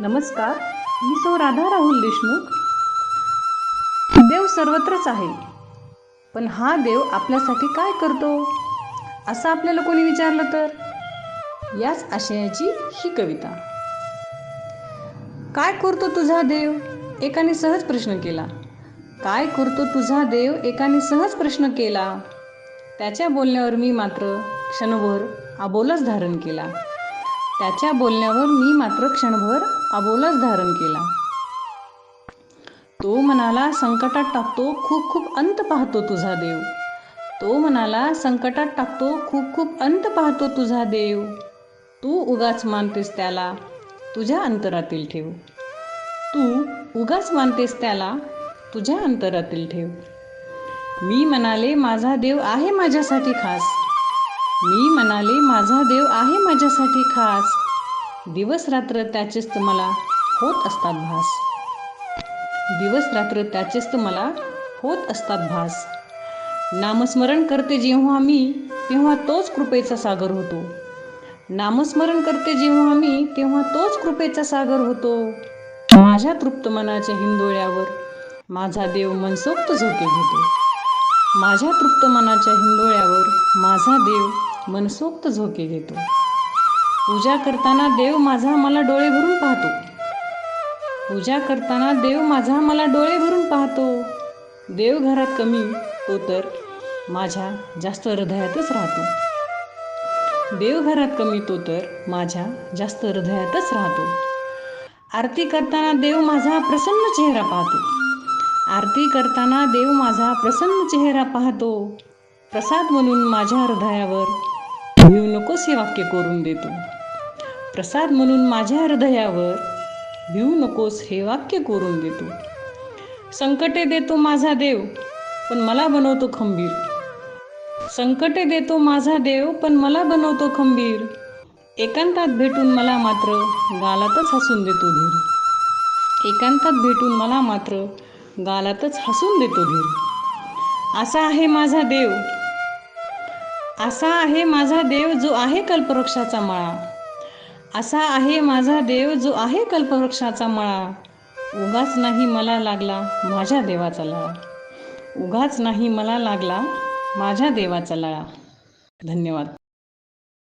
नमस्कार, मी सौ राधा राहुल देशमुख. देव सर्वत्रच आहे, पण हा देव आपल्यासाठी काय करतो असं आपल्याला कोणी विचारलं तर याच आशयाची ही कविता. काय करतो तुझा देव? एकाने सहज प्रश्न केला. काय करतो तुझा देव? एकाने सहज प्रश्न केला. त्याच्या बोलण्यावर मी मात्र क्षणभर अबोलाच धारण केला. त्याच्या बोलण्यावर मी मात्र क्षणभर अबोलाच धारण केला. तो म्हणाला, संकटात टाकतो खूप खूप अंत पाहतो तुझा देव. तो म्हणाला, संकटात टाकतो खूप खूप अंत पाहतो तुझा देव. तू उगाच मानतेस त्याला तुझ्या अंतरातील ठेव. तू उगाच मानतेस त्याला तुझ्या अंतरातील ठेव. मी म्हणाले, माझा देव आहे माझ्यासाठी खास. मी म्हणाले, माझा देव आहे माझ्यासाठी खास. दिवस रात्र त्याचेच तर मला होत असतात भास. दिवस रात्र त्याचेच तर मला होत असतात भास. नामस्मरण करते जेव्हा मी, तेव्हा तोच कृपेचा सागर होतो. नामस्मरण करते जेव्हा मी, तेव्हा तोच कृपेचा सागर होतो. माझ्या तृप्त मनाच्या हिंदोळ्यावर माझा देव मनसोक्त झोके घेतो. माझ्या तृप्त मनाच्या हिंदोळ्यावर माझा देव मनसोक्त झोके घेतो. पूजा करताना देव माझा मला डोळे भरून पाहतो. पूजा करताना देव माझा मला डोळे भरून पाहतो. देव घरात कमी तो तर माझ्या जास्त हृदयातच राहतो. देव घरात कमी तो तर माझ्या जास्त हृदयातच राहतो. आरती करताना देव माझा प्रसन्न चेहरा पाहतो. आरती करताना देव माझा प्रसन्न चेहरा पाहतो. प्रसाद म्हणून माझ्या हृदयावर भिवू नकोस हे वाक्य कोरून देतो. प्रसाद म्हणून माझ्या हृदयावर भिवू नकोस हे वाक्य कोरून देतो. संकटे देतो माझा देव, पण मला बनवतो खंबीर. संकटे देतो माझा देव, पण मला बनवतो खंबीर. एकांतात भेटून मला मात्र गालातच हसून देतो धीर. एकांतात भेटून मला मात्र गालातच हसून देतो धीर. असा आहे माझा देव, असा आहे माझा देव जो आहे कल्पवृक्षाचा मळा. असा आहे माझा देव जो आहे कल्पवृक्षाचा मळा. उगाच नाही मला लागला माझ्या देवाचा लळा. उगाच नाही मला लागला माझ्या देवाचा लळा. धन्यवाद.